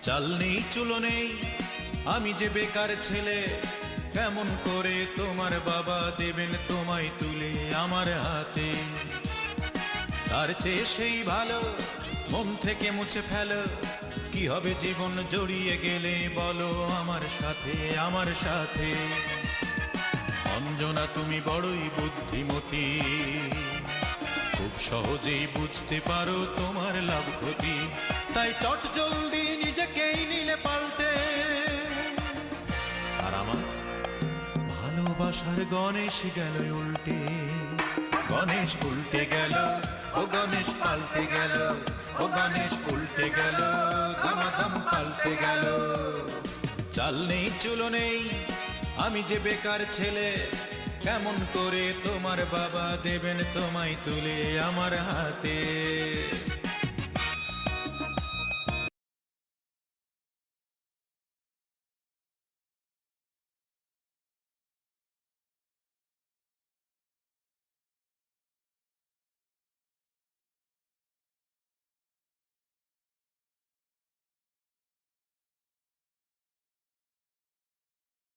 চাল নেই চুলো নেই আমি যে বেকার ছেলে, কেমন করে তোমার বাবা দেবেন তোমায় তুলে আমার হাতে। তার চেয়ে সেই ভালো মন থেকে মুছে ফেলো, কি হবে জীবন জড়িয়ে গেলে বলো আমার সাথে আমার সাথে। অঞ্জনা তুমি বড়ই বুদ্ধিমতী, খুব সহজেই বুঝতে পারো তোমার লাভ ক্ষতি, তাই চট জলদি নিজেকেই নিলে পাল্টে। আর আমার ভালোবাসার গণেশ গেল উল্টে, গণেশ উল্টে গেল, ও গণেশ পাল্টে গেল, ও গণেশ উল্টে গেল, দামাদাম পাল্টে গেল। চাল নেই চুলো নেই আমি যে বেকার ছেলে, কেমন করে তোমার বাবা দেবেন তোমায় তুলে আমার হাতে।